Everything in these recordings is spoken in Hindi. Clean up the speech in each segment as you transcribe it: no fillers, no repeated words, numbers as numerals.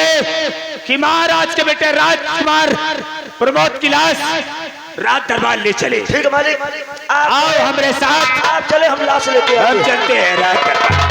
दीजिए कि महाराज के बेटे राजकुमार प्रमोद की लाश राज दरबार ले चले। ठीक है मालिक, आओ हमारे साथ। आप चले, हम लाश लेते हैं। हम चलते हैं राज दरबार।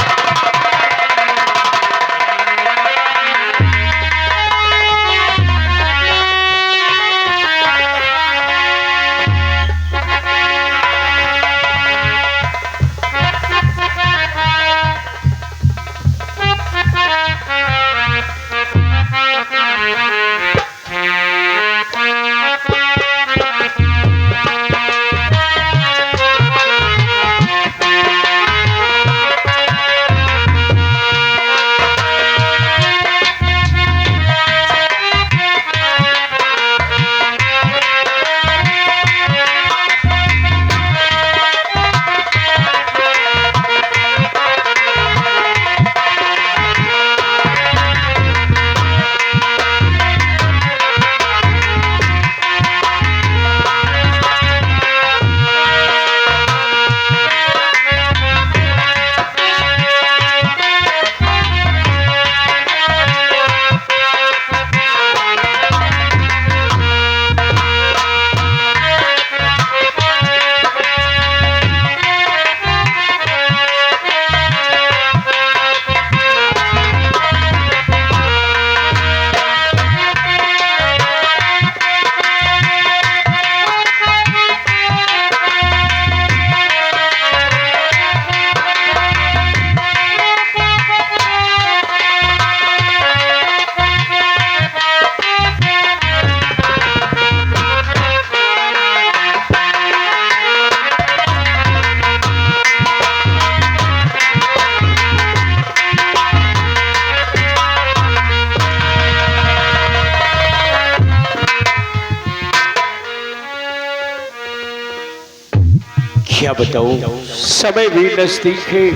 क्या बताऊं, समय भी नजदीक है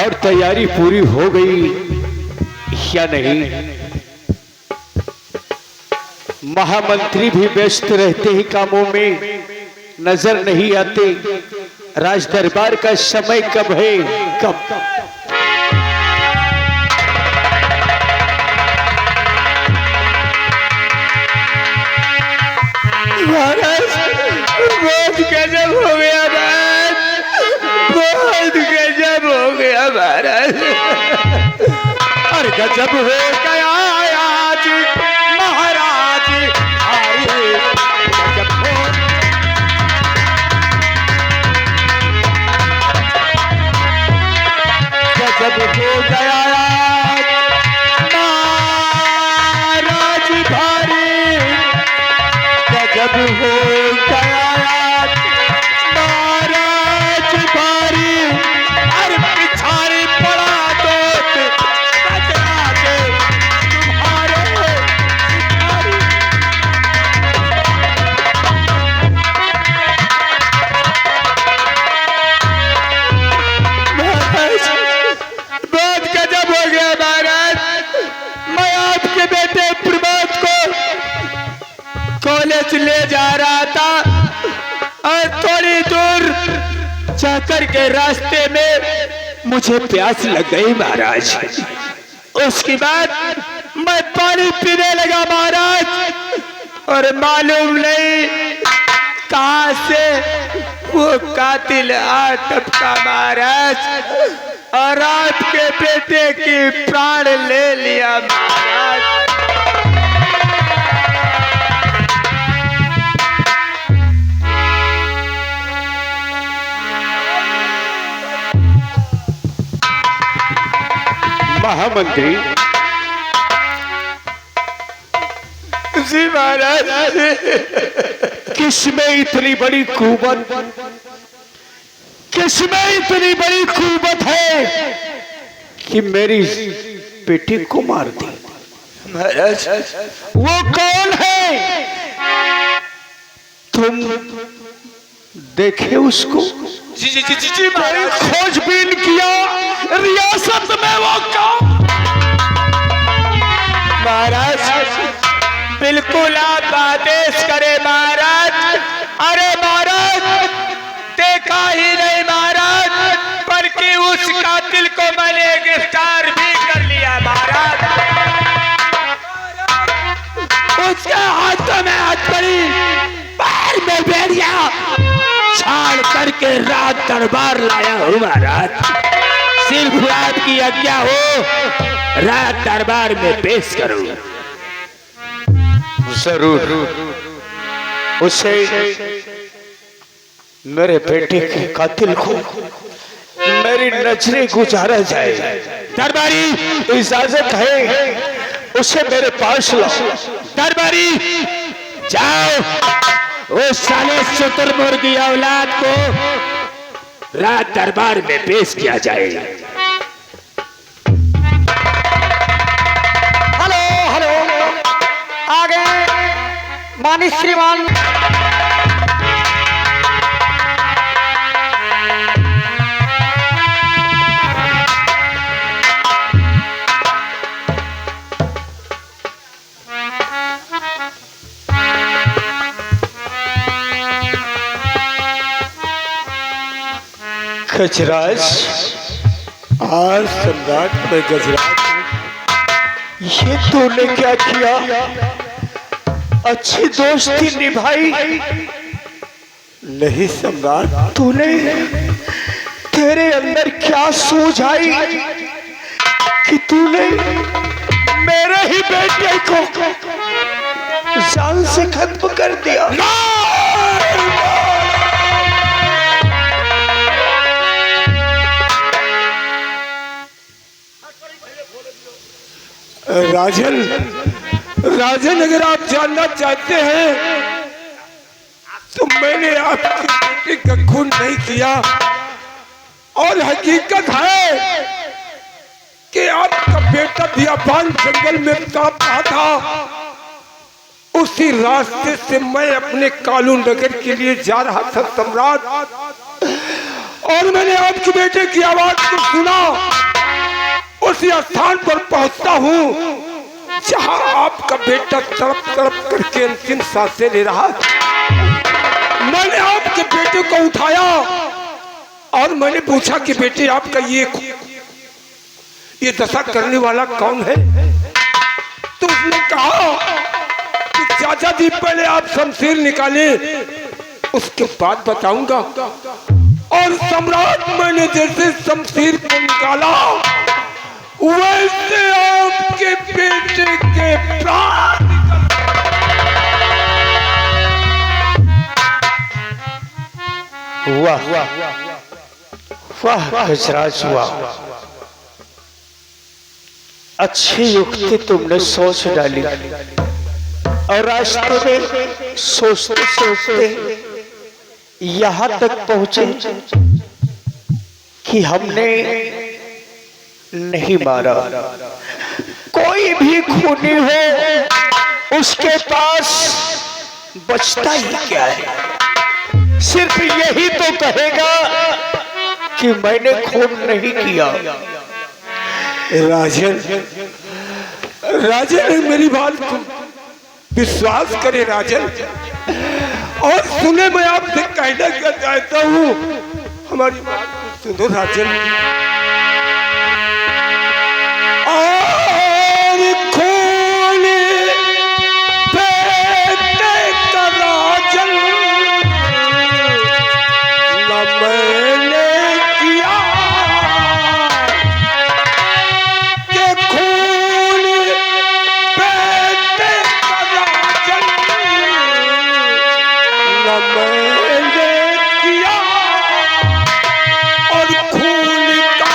और तैयारी पूरी हो गई या नहीं। महामंत्री भी व्यस्त रहते हैं कामों में, नजर नहीं आते। राज दरबार का समय कब है, कब? बहुत गजब हो गया महाराज, बहुत गजब हो गया महाराज। और गजब हो गया आज महाराज, अरे गजब हो। गजब हो गया आज महाराज भारी, गजब हो गया महाराज भारी। अरे पिछाड़ी पड़ा तो बजना के तुम्हारे बहुत गजब हो गया महाराज। मैं आपके बेटे प्रमोद को कॉलेज ले जा रहा था और थोड़ी दूर जाकर के रास्ते में मुझे प्यास लग गई महाराज। उसके बाद मैं पानी पीने लगा महाराज, और मालूम नहीं कहां से वो कातिल आ टपका महाराज, और आपके बेटे की प्राण ले लिया महाराज। महामंत्री जी महाराज, किसमें इतनी बड़ी कुवत, किसमें इतनी बड़ी कुवत है कि मेरी बेटी को मार दी? महाराज वो कौन है? तुम देखे उसको? जी जी जी जी जी महाराज। खोजबीन किया रियासत में वो कौन? महाराज बिल्कुल आप आदेश करें महाराज। अरे महाराज देखा ही नहीं महाराज, बल्कि उस कातिल को मैंने गिरफ्तार भी कर लिया महाराज। करके राज दरबार लाया हूँ महाराज। सिर्फ आपकी आज्ञा हो राज दरबार में पेश करूं। जरूर उसे मेरे बेटे के कातिल को मेरी नजरें गुजारा जाए। दरबारी इजाजत है उसे मेरे पास लाओ। दरबारी जाओ उस साले शुतुरमुर्ग की औलाद को राज दरबार में पेश किया जाए। हेलो हेलो आगे मानी श्रीमान। गजराज आज सम्राट में गजराज ये तूने क्या किया? अच्छी दोस्ती निभाई नहीं सम्राट। तूने तेरे अंदर क्या सोच आई कि तूने मेरे ही बेटे को जान से खत्म कर दिया? राजन राजन अगर आप जानना चाहते हैं तो मैंने आपके बेटे का खून नहीं किया और हकीकत है कि आपका बेटा बियाबान जंगल में सांप रहा था। उसी रास्ते से मैं अपने कालू नगर के लिए जा रहा था सम्राट, और मैंने आपके बेटे की आवाज को सुना। उसी स्थान पर पहुंचता हूं जहां आपका बेटा तड़प तड़प करके अंतिम सांसें ले रहा है। मैंने आपके बेटे को उठाया और मैंने पूछा कि बेटे आपका ये दशा करने वाला कौन है? तो उसने कहा कि चाचा जी पहले आप शमशीर निकाले उसके बाद बताऊंगा। और सम्राट मैंने जैसे शमशीर को निकाला वैसे आपके बेटे के प्राण वाह वाह गजराज वाह, अच्छी युक्ति तुमने सोच डाली। और रास्ते में सोचते सोचते यहां तक पहुंचे कि हमने नहीं मारा। कोई भी खूनी हो उसके पास बचता ही क्या है? सिर्फ यही तो कहेगा कि मैंने खून नहीं किया। राजन राजन मेरी बात को विश्वास करे राजन, और सुने मैं आपसे कहना क्या चाहता हूँ। हमारी बात को सुनो राजन। और खून बेटे का राजन न मैंने किया कि खून बेटे का राजन न मैंने किया। और खून का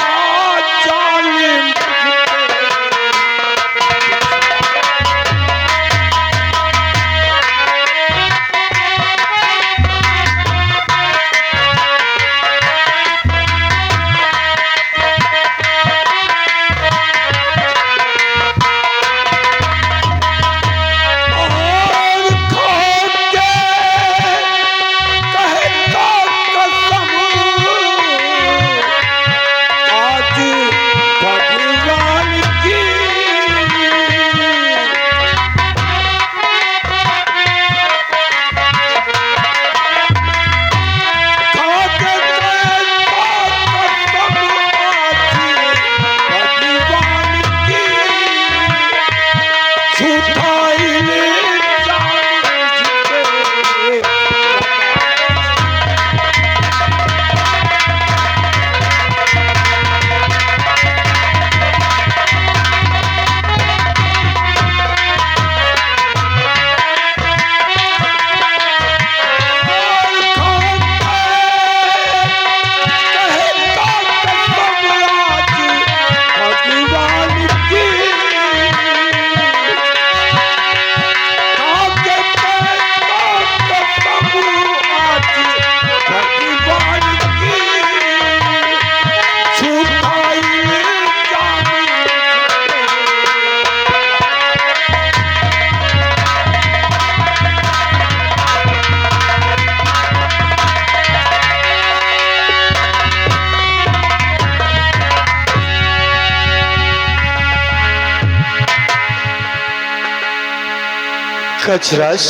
गजराज,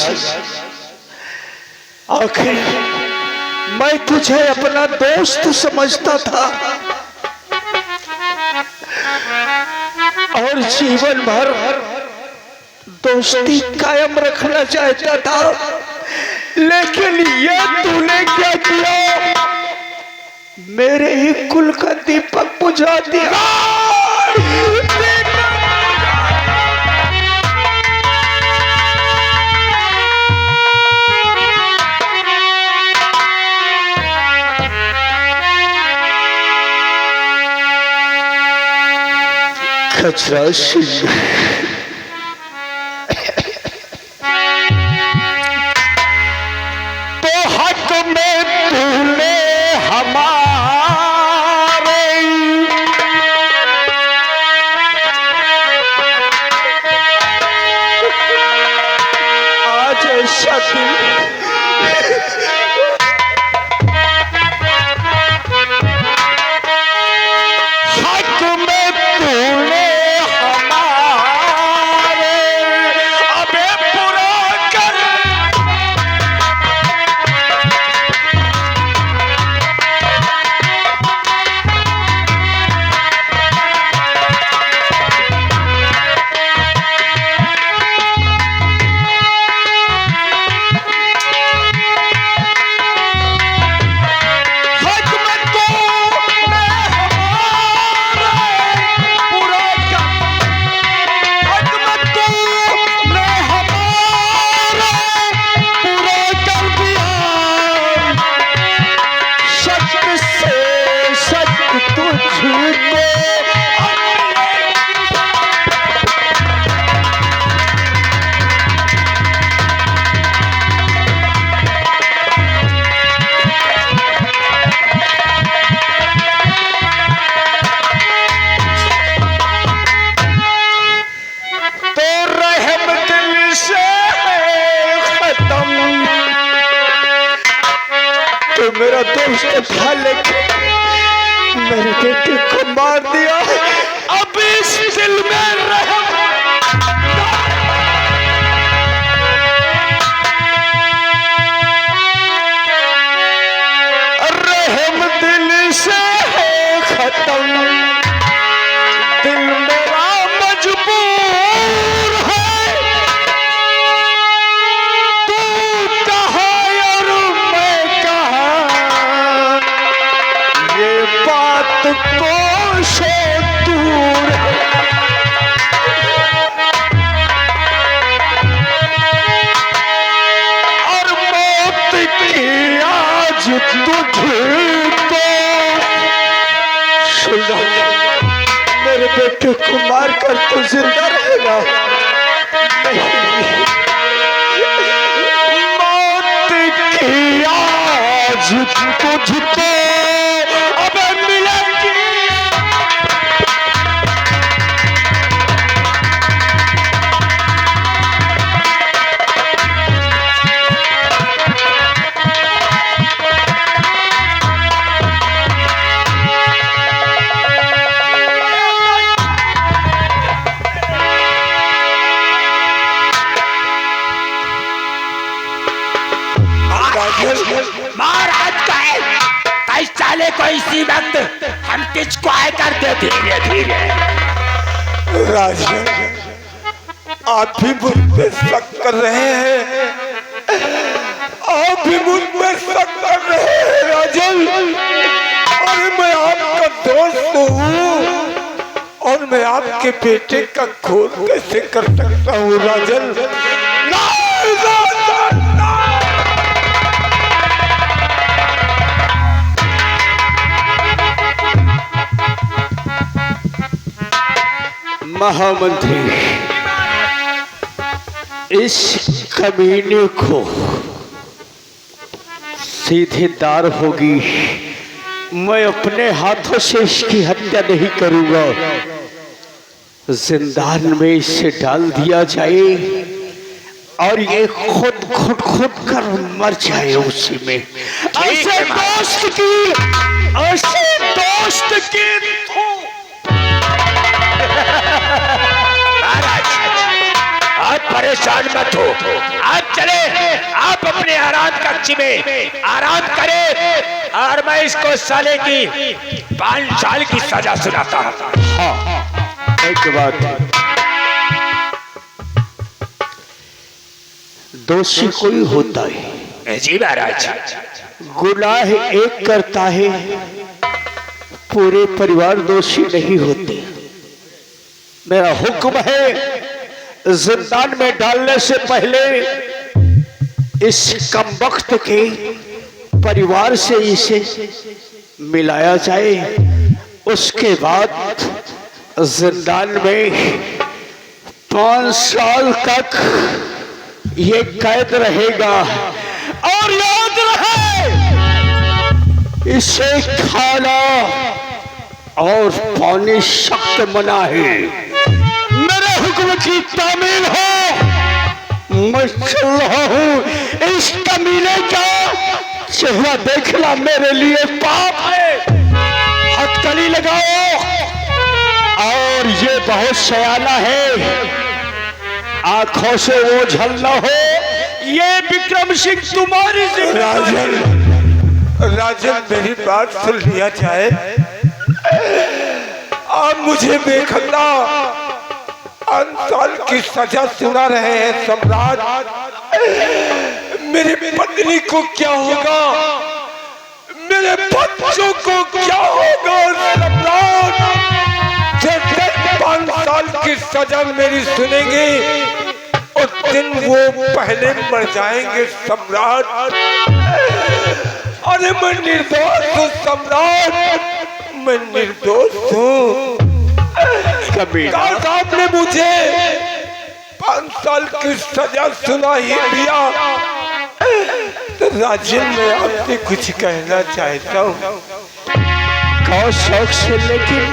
आखिर मैं तुझे अपना दोस्त समझता था और जीवन भर दोस्ती कायम रखना चाहता था, लेकिन ये तूने क्या किया? मेरे ही कुल का दीपक बुझा दिया। गजराज, तो हक में तूने हमारे आज शक्ल मेरा दोस्त था, लेकिन मेरे बेटे को मार दिया। अब इस दिल में रहम दिल से है खत्म। दिल मेरा मजबूर है, तू कहा और मैं कहा, ये बात को से दूर है। और मौत की आज तुझको सुना, मेरे बेटे को मारकर तू जिंदा रहेगा नहीं। मौत की आज तुझको अब मिलेगी। मार हाथ का है, कई साले को इसी वक्त हम तुझको आए करते धीरे धीरे। राजा, आप भी मुझ पे शक कर रहे हैं, आप भी मुझ पे शक कर रहे हैं राजन। अरे मैं आपका दोस्त हूँ और मैं आपके बेटे का खून कैसे कर सकता हूँ राजन? महामंत्री, इस कमीने को सीधे दार होगी। मैं अपने हाथों से इसकी हत्या नहीं करूंगा, जिंदान में इसे डाल दिया जाए और ये खुद कर मर जाए उसी में। ऐसे दोस्त की महाराज, आप परेशान मत हो। आप चले, आप अपने आराम कक्ष में आराम करें और मैं इसको साले की 5 साल की सजा सुनाता हूँ। हाँ, एक बात, दोषी कोई होता है जी महाराज। गुनाह एक करता है, पूरे परिवार दोषी नहीं होते। मेरा हुक्म है, जिंदान में डालने से पहले इस कमबख्त के परिवार से इसे मिलाया जाए, उसके बाद जिंदान में 5 साल तक ये कैद रहेगा। और याद रहे, इसे खाना और पानी सख्त मना है। मेरे हुक्म की तामील हो। मैं चल रहा हूँ, इस कमीने का चेहरा देखना मेरे लिए पाप है। हथकड़ी लगाओ। और ये बहुत सयाना है, आंखों से ओझल न हो। ये विक्रम सिंह तुम्हारी राजन, राजन मेरी बात सुन लिया जाए। आप मुझे बेखता 5 साल की सजा सुना रहे हैं सम्राट। मेरी पत्नी को क्या होगा, मेरे बच्चों को क्या होगा सम्राट? 5 साल की सजा मेरी सुनेंगे, उस दिन वो पहले मर जाएंगे सम्राट। अरे मैं निर्दोष हूँ सम्राट, मैं निर्दोष हूँ। काश आपने मुझे 5 साल की सजा सुना ही दिया। तो राजन, मैं आपसे कुछ कहना चाहता हूँ। कहो शौक से, लेकिन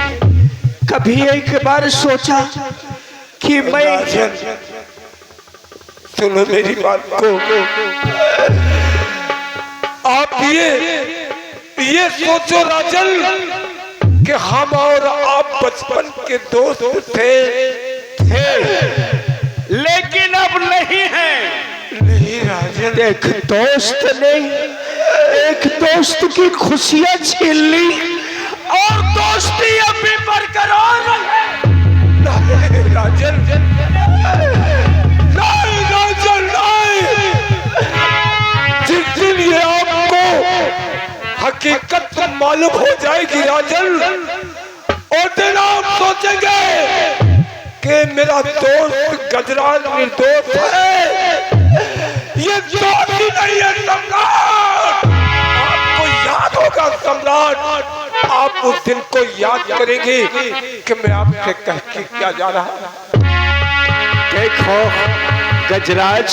कभी एक बार सोचा कि मैं राजन सुनो मेरी बात को। आप ये सोचो राजन कि हम और आप बचपन के दोस्त थे, लेकिन अब नहीं है। नहीं राजन, एक दोस्त ने एक दोस्त की खुशियां छीन ली और दोस्ती अभी बरकरार है। नहीं राजन, नहीं राजन, नहीं। जिस दिन ये आपको हकीकत मालूम हो जाएगी राजन, और दिन आप सोचेंगे कि मेरा दोस्त गजराज निर्दोष है। ये दोस्ती नहीं है सम्राट। आपको याद होगा सम्राट, आप उस दिन को याद करेंगे कि मैं आपसे कह के क्या जा रहा हूं। देखो गजराज,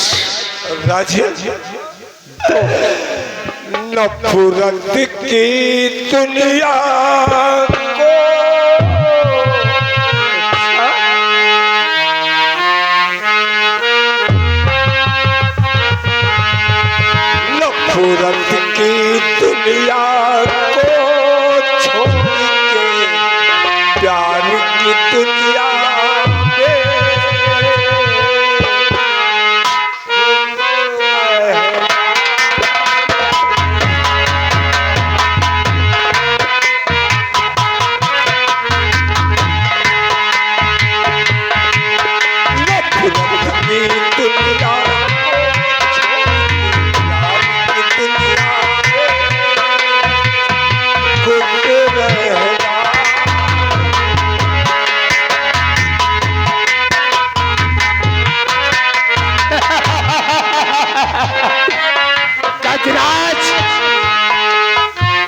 राजन, नफरत की दुनिया को नफरत की दुनिया को छोड़ के प्यार की दुनिया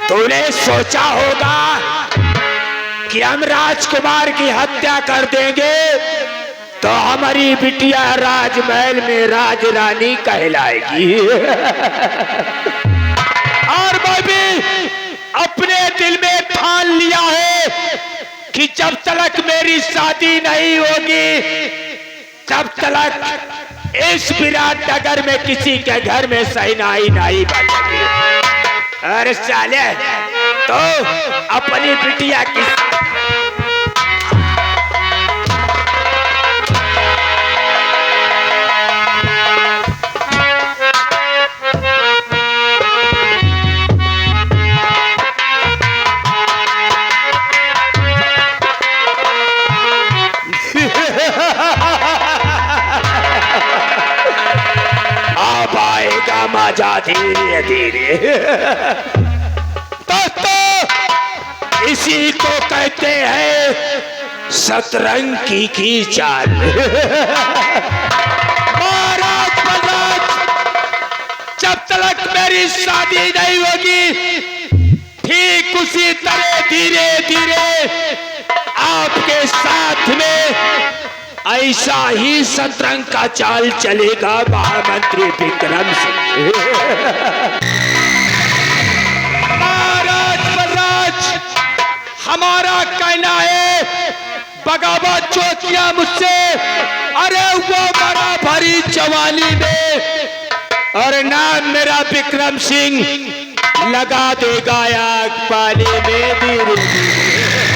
तूने सोचा होगा कि हम राजकुमार की हत्या कर देंगे तो हमारी बिटिया राजमहल में राज रानी कहलाएगी। और मैं भी अपने दिल में ठान लिया है कि जब तक मेरी शादी नहीं होगी तब तक इस विराट नगर में किसी के घर में सहनाई नहीं बजेगी। अरे साले, तो अपनी बिटिया की तमाजा धीरे धीरे। दोस्तों, इसी को कहते हैं शतरंग की चाल। महाराज बलराज, जब तक मेरी शादी नहीं होगी, ठीक उसी तरह धीरे धीरे आपके साथ में ऐसा ही शतरंग का चाल चलेगा महामंत्री विक्रम सिंह। महाराज बलराज, हमारा कहना है बगावत जो किया मुझसे, अरे वो बड़ा भरी जवानी में, और नाम मेरा विक्रम सिंह लगा देगा आग पानी में धीरे धीरे।